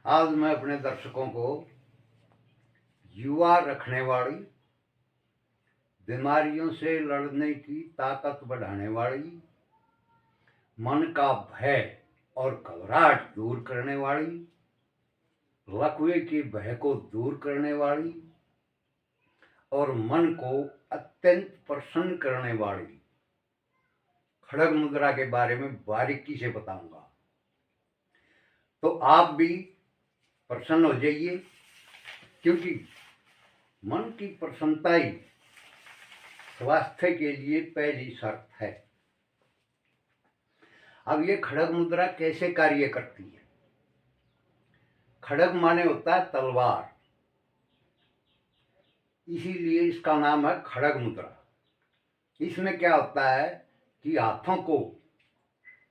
आज मैं अपने दर्शकों को युवा रखने वाली, बीमारियों से लड़ने की ताकत बढ़ाने वाली, मन का भय और घबराहट दूर करने वाली, लकवे के भय को दूर करने वाली और मन को अत्यंत प्रसन्न करने वाली खड़ग मुद्रा के बारे में बारीकी से बताऊंगा। तो आप भी प्रसन्न हो जाइए, क्योंकि मन की प्रसन्नता ही स्वास्थ्य के लिए पहली शर्त है। अब ये खड़ग मुद्रा कैसे कार्य करती है? खड़ग माने होता है तलवार, इसीलिए इसका नाम है खड़ग मुद्रा। इसमें क्या होता है कि हाथों को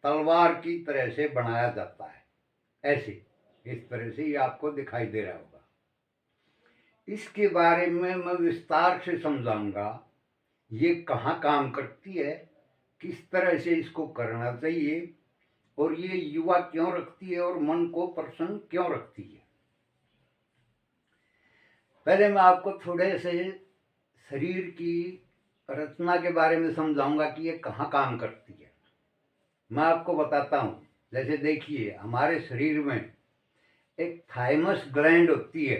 तलवार की तरह से बनाया जाता है, ऐसे इस तरह से ये आपको दिखाई दे रहा होगा। इसके बारे में मैं विस्तार से समझाऊंगा, ये कहाँ काम करती है, किस तरह से इसको करना चाहिए और ये युवा क्यों रखती है और मन को प्रसन्न क्यों रखती है। पहले मैं आपको थोड़े से शरीर की रचना के बारे में समझाऊंगा कि ये कहाँ काम करती है। मैं आपको बताता हूँ। जैसे देखिए, हमारे शरीर में एक थाइमस ग्लैंड होती है।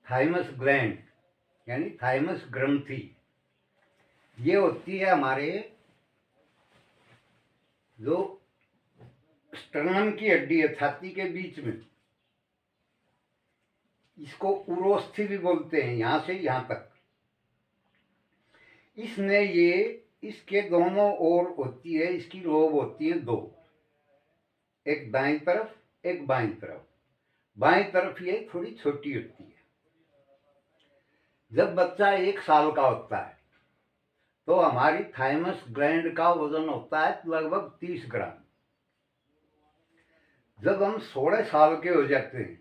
थाइमस ग्लैंड यानी थाइमस ग्रंथि, ये होती है हमारे जो स्टर्नम की हड्डी है, छाती के बीच में। इसको उरोस्थि भी बोलते हैं, यहां से यहां तक। इसने ये इसके दोनों ओर होती है, इसकी लोब होती है दो, एक दाईं तरफ एक बाईं तरफ। बाईं तरफ ये थोड़ी छोटी होती है। जब बच्चा 1 साल का होता है तो हमारी थाइमस ग्लैंड का वजन होता है लगभग 30 ग्राम। जब हम 16 साल के हो जाते हैं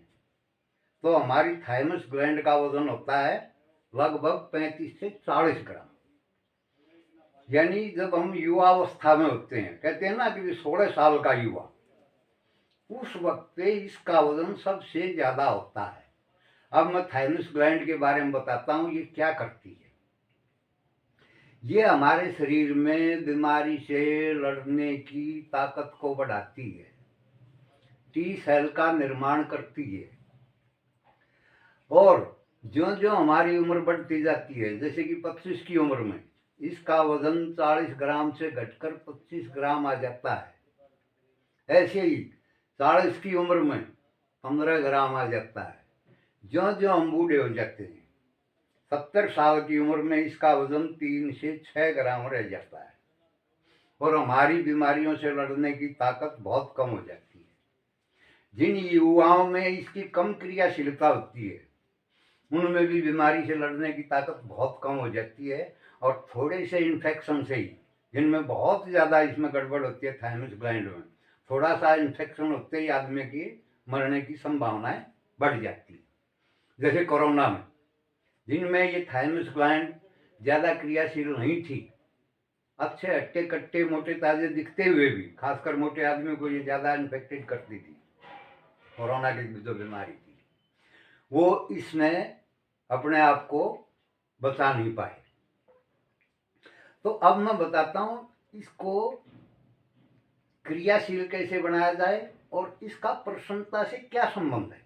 तो हमारी थाइमस ग्लैंड का वजन होता है लगभग 35 से 40 ग्राम। यानी जब हम युवावस्था में होते हैं, कहते हैं ना कि 16 साल का युवा, उस वक्त पे इसका वजन सबसे ज्यादा होता है। अब मैं थाइमस ग्लैंड के बारे में बताता हूँ, ये क्या करती है। ये हमारे शरीर में बीमारी से लड़ने की ताकत को बढ़ाती है, टी सेल का निर्माण करती है। और जो जो हमारी उम्र बढ़ती जाती है, जैसे कि 25 की उम्र में इसका वजन 40 ग्राम से घटकर 25 ग्राम आ जाता है। ऐसे ही 40 की उम्र में 15 ग्राम आ जाता है। जो जो हम बूढ़े हो जाते हैं, 70 साल की उम्र में इसका वजन 3 से 6 ग्राम रह जाता है और हमारी बीमारियों से लड़ने की ताकत बहुत कम हो जाती है। जिन युवाओं में इसकी कम क्रियाशीलता होती है, उनमें भी बीमारी से लड़ने की ताकत बहुत कम हो जाती है। और थोड़े से इन्फेक्शन से ही, जिनमें बहुत ज़्यादा इसमें गड़बड़ होती है थाइमस ग्लैंड में, थोड़ा सा इन्फेक्शन होते ही आदमी की मरने की संभावनाएं बढ़ जाती है। जैसे कोरोना में, जिनमें ये थाइमस ग्लैंड ज़्यादा क्रियाशील नहीं थी, अच्छे हट्टे कट्टे मोटे ताजे दिखते हुए भी, खासकर मोटे आदमी को ये ज़्यादा इन्फेक्टेड करती थी। कोरोना की जो बीमारी थी, वो इसमें अपने आप को बचा नहीं पाए। तो अब मैं बताता हूं इसको क्रियाशील कैसे बनाया जाए और इसका प्रसन्नता से क्या संबंध है।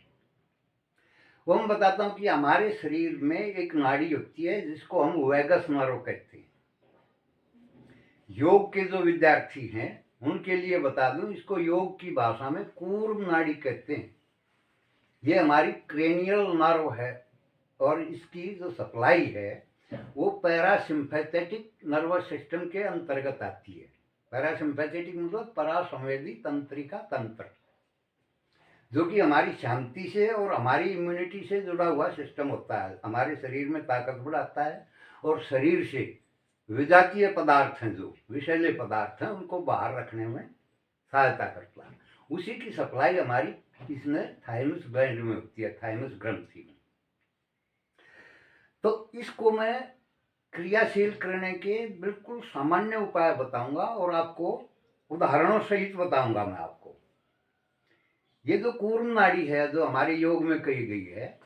वो मैं बताता हूं कि हमारे शरीर में एक नाड़ी होती है जिसको हम वैगस नर्व कहते हैं। योग के जो विद्यार्थी हैं उनके लिए बता दूं, इसको योग की भाषा में कूर्म नाड़ी कहते हैं। ये हमारी क्रेनियल नर्व है और इसकी जो सप्लाई है वो पैरासिम्पैथेटिक नर्वस सिस्टम के अंतर्गत आती है। पैरासिम्पैथेटिक मतलब परासंवेदी तंत्रिका तंत्र, जो कि हमारी शांति से और हमारी इम्यूनिटी से जुड़ा हुआ सिस्टम होता है। हमारे शरीर में ताकत बढ़ाता है और शरीर से विजातीय पदार्थ हैं, जो विषैले पदार्थ हैं, उनको बाहर रखने में सहायता करता है। उसी की सप्लाई हमारी इसमें थाइमस ग्लैंड में होती है, थाइमस ग्रंथि में। तो इसको मैं क्रियाशील करने के बिल्कुल सामान्य उपाय बताऊंगा और आपको उदाहरणों सहित बताऊंगा मैं आपको। ये जो कूर्म नाड़ी है जो हमारे योग में कही गई है,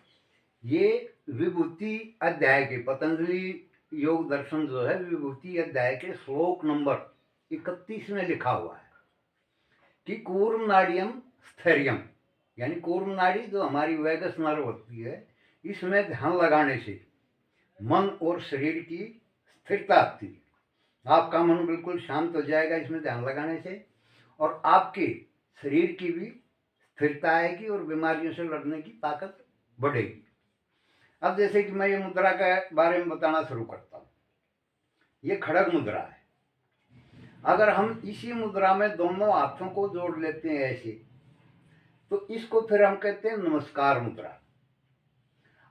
ये विभूति अध्याय के, पतंजलि योग दर्शन जो है विभूति अध्याय के श्लोक नंबर 31 में लिखा हुआ है कि कूर्म नाड़ियम स्थैर्यम, यानी कूर्म नाड़ी जो हमारी वैगस नर्व होती है, इसमें ध्यान लगाने से मन और शरीर की स्थिरता आती है। आपका मन बिल्कुल शांत हो जाएगा इसमें ध्यान लगाने से, और आपके शरीर की भी स्थिरता आएगी और बीमारियों से लड़ने की ताकत बढ़ेगी। अब जैसे कि मैं ये मुद्रा के बारे में बताना शुरू करता हूँ। ये खड़ग मुद्रा है। अगर हम इसी मुद्रा में दोनों हाथों को जोड़ लेते हैं ऐसे, तो इसको फिर हम कहते हैं नमस्कार मुद्रा।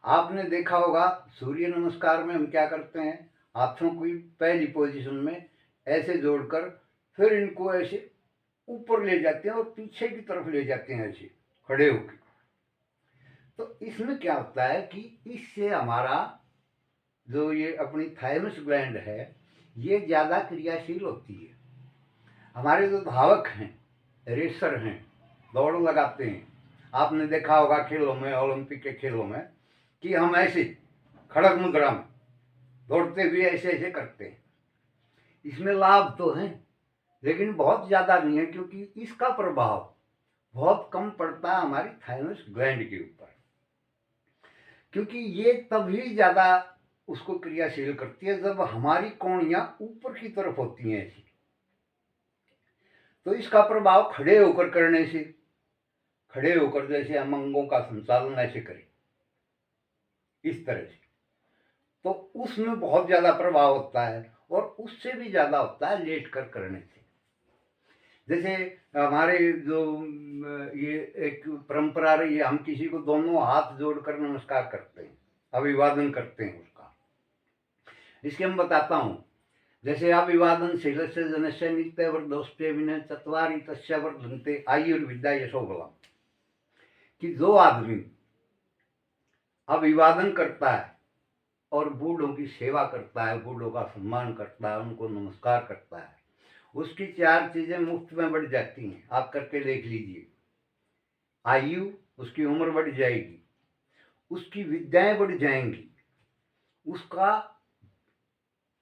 आपने देखा होगा सूर्य नमस्कार में हम क्या करते हैं, हाथों की पहली पोजीशन में ऐसे जोड़कर फिर इनको ऐसे ऊपर ले जाते हैं और पीछे की तरफ ले जाते हैं ऐसे खड़े होकर। तो इसमें क्या होता है कि इससे हमारा जो ये अपनी थाइमस ग्लैंड है ये ज़्यादा क्रियाशील होती है। हमारे जो धावक हैं, रेसर हैं, दौड़ लगाते हैं, आपने देखा होगा खेलों में, ओलंपिक के खेलों में, कि हम ऐसे खड़ग मुद्रा में दौड़ते हुए ऐसे ऐसे करते हैं। इसमें लाभ तो हैं लेकिन बहुत ज़्यादा नहीं है, क्योंकि इसका प्रभाव बहुत कम पड़ता है हमारी थाइमस ग्लैंड के ऊपर, क्योंकि ये तभी ज़्यादा उसको क्रियाशील करती है जब हमारी कोहनियाँ ऊपर की तरफ होती हैं ऐसी। तो इसका प्रभाव खड़े होकर करने से, खड़े होकर जैसे हम अंगों का संचालन ऐसे करें इस तरह से, तो उसमें बहुत ज़्यादा प्रभाव होता है, और उससे भी ज़्यादा होता है लेट कर करने से। जैसे हमारे जो ये एक परंपरा रही है, हम किसी को दोनों हाथ जोड़कर नमस्कार करते हैं, अभिवादन करते हैं उसका। इसके हम बताता हूँ। जैसे अभिवादन शीलस्य जनस्य नित्य वर्धोस्ते विनय चत्वारि तस्य वर्धन्ते आयुर्विद्या यशोबलम, कि जो आदमी अभिवादन करता है और बूढ़ों की सेवा करता है, बूढ़ों का सम्मान करता है, उनको नमस्कार करता है, उसकी 4 चीज़ें मुफ्त में बढ़ जाती हैं। आप करके देख लीजिए। आयु, उसकी उम्र बढ़ जाएगी, उसकी विद्याएं बढ़ जाएंगी, उसका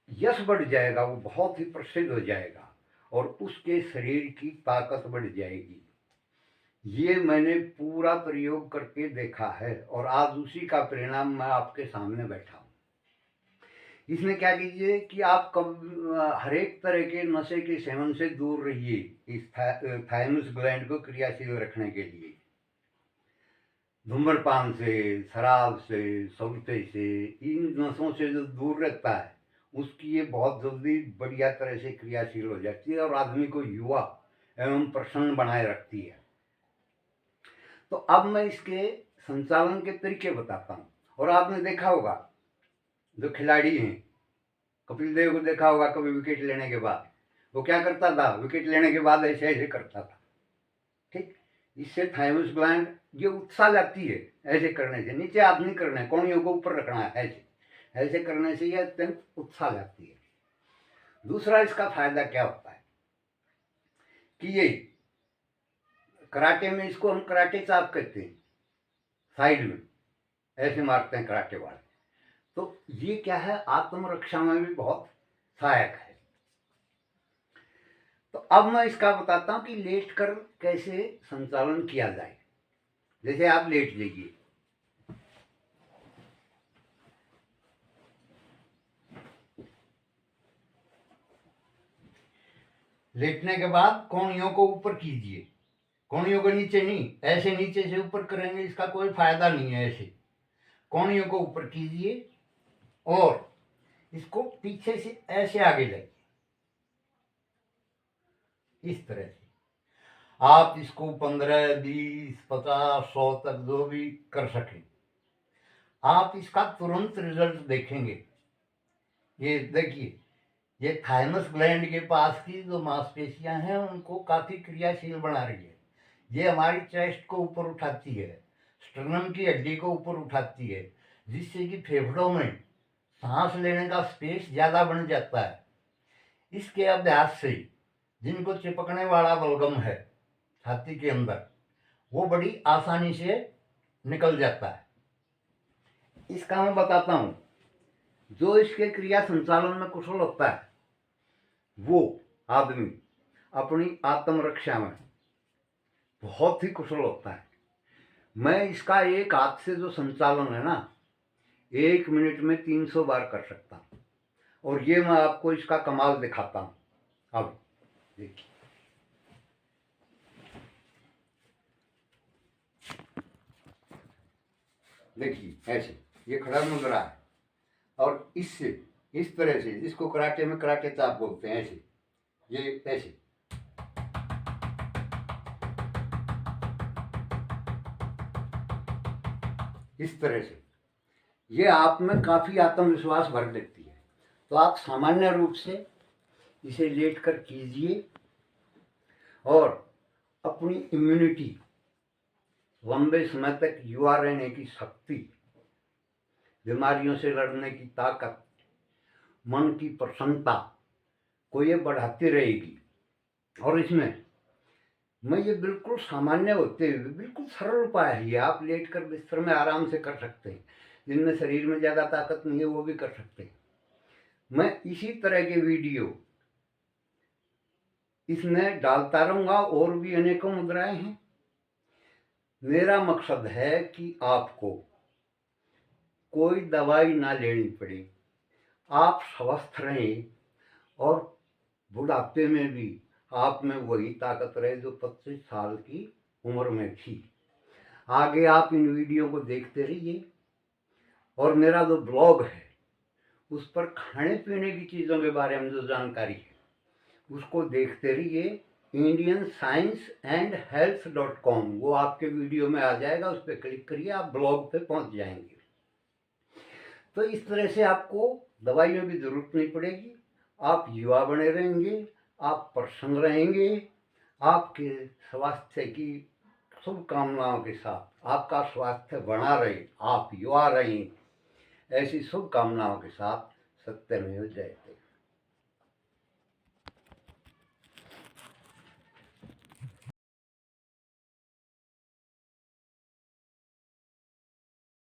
यश बढ़ जाएगा, वो बहुत ही प्रसिद्ध हो जाएगा, और उसके शरीर की ताकत बढ़ जाएगी। ये मैंने पूरा प्रयोग करके देखा है और आज उसी का परिणाम मैं आपके सामने बैठा हूँ। इसमें क्या कीजिए कि आप हर एक तरह के नशे के सेवन से दूर रहिए, इस थाइमस ग्लैंड को क्रियाशील रखने के लिए। धूम्रपान से, शराब से, सौते से, इन नशों से जो दूर रहता है उसकी ये बहुत जल्दी बढ़िया तरह से क्रियाशील हो जाती है और आदमी को युवा एवं प्रसन्न बनाए रखती है। तो अब मैं इसके संचालन के तरीके बताता हूँ। और आपने देखा होगा जो खिलाड़ी हैं, कपिल देव को देखा होगा, कभी विकेट लेने के बाद वो क्या करता था, विकेट लेने के बाद ऐसे ऐसे करता था। ठीक, इससे थाइमस ग्लैंड ये उत्साह जाती है ऐसे करने से। नीचे हाथ नहीं करना है, कोहनियों को ऊपर रखना है, ऐसे ऐसे करने से यह अत्यंत उत्साह जाती है। दूसरा इसका फायदा क्या होता है कि ये कराटे में, इसको हम कराटे चाप कहते हैं, साइड में ऐसे मारते हैं कराटे वाले। तो ये क्या है, आत्मरक्षा में भी बहुत सहायक है। तो अब मैं इसका बताता हूं कि लेट कर कैसे संचालन किया जाए। जैसे आप लेट जाइए, लेटने के बाद कोहनियों को ऊपर कीजिए, कोहनियों को नीचे नहीं, ऐसे नीचे से ऊपर करेंगे इसका कोई फायदा नहीं है। ऐसे कोहनियों को ऊपर कीजिए और इसको पीछे से ऐसे आगे लाइए, इस तरह से। आप इसको 15, 20, 50, 100 तक जो भी कर सकें, आप इसका तुरंत रिजल्ट देखेंगे। ये देखिए, ये थाइमस ग्लैंड के पास की जो मांसपेशियां हैं उनको काफ़ी क्रियाशील बना रही है। ये हमारी चेस्ट को ऊपर उठाती है, स्टर्नम की हड्डी को ऊपर उठाती है, जिससे कि फेफड़ों में सांस लेने का स्पेस ज़्यादा बन जाता है। इसके अभ्यास से जिनको चिपकने वाला बलगम है छाती के अंदर, वो बड़ी आसानी से निकल जाता है। इसका मैं बताता हूँ। जो इसके क्रिया संचालन में कुशल होता है वो आदमी अपनी आत्मरक्षा में बहुत ही कुशल होता है। मैं इसका एक हाथ से जो संचालन है ना, 1 मिनट में 300 बार कर सकता हूँ, और ये मैं आपको इसका कमाल दिखाता हूँ। अब देखिए, देखिए ऐसे ये खड़ा मुद्रा है, और इससे इस तरह से, जिसको कराटे में कराटे चाप बोलते हैं, ऐसे ये ऐसे इस तरह से ये आप में काफ़ी आत्मविश्वास भर देती है। तो आप सामान्य रूप से इसे लेट कर कीजिए और अपनी इम्यूनिटी, लंबे समय तक युवा रहने की शक्ति, बीमारियों से लड़ने की ताकत, मन की प्रसन्नता को ये बढ़ाती रहेगी। और इसमें मैं ये बिल्कुल सामान्य होते हुए बिल्कुल सरल उपाय है। ये आप लेट कर बिस्तर में आराम से कर सकते हैं। जिनमें शरीर में ज़्यादा ताकत नहीं है वो भी कर सकते हैं। मैं इसी तरह के वीडियो इसमें डालता रहूँगा, और भी अनेकों मुद्राएं हैं। मेरा मकसद है कि आपको कोई दवाई ना लेनी पड़े, आप स्वस्थ रहें, और बुढ़ापे में भी आप में वही ताकत रहे जो 25 साल की उम्र में थी। आगे आप इन वीडियो को देखते रहिए, और मेरा जो ब्लॉग है उस पर खाने पीने की चीज़ों के बारे में जो जानकारी है उसको देखते रहिए। indianscienceandhealth.com, वो आपके वीडियो में आ जाएगा, उस पर क्लिक करिए, आप ब्लॉग पे पहुंच जाएंगे। तो इस तरह से आपको दवाइयों की ज़रूरत नहीं पड़ेगी, आप युवा बने रहेंगे, आप प्रसन्न रहेंगे। आपके स्वास्थ्य की शुभकामनाओं के साथ, आपका स्वास्थ्य बना रहे, आप युवा रहें, ऐसी शुभकामनाओं के साथ सत्यमेव जयते।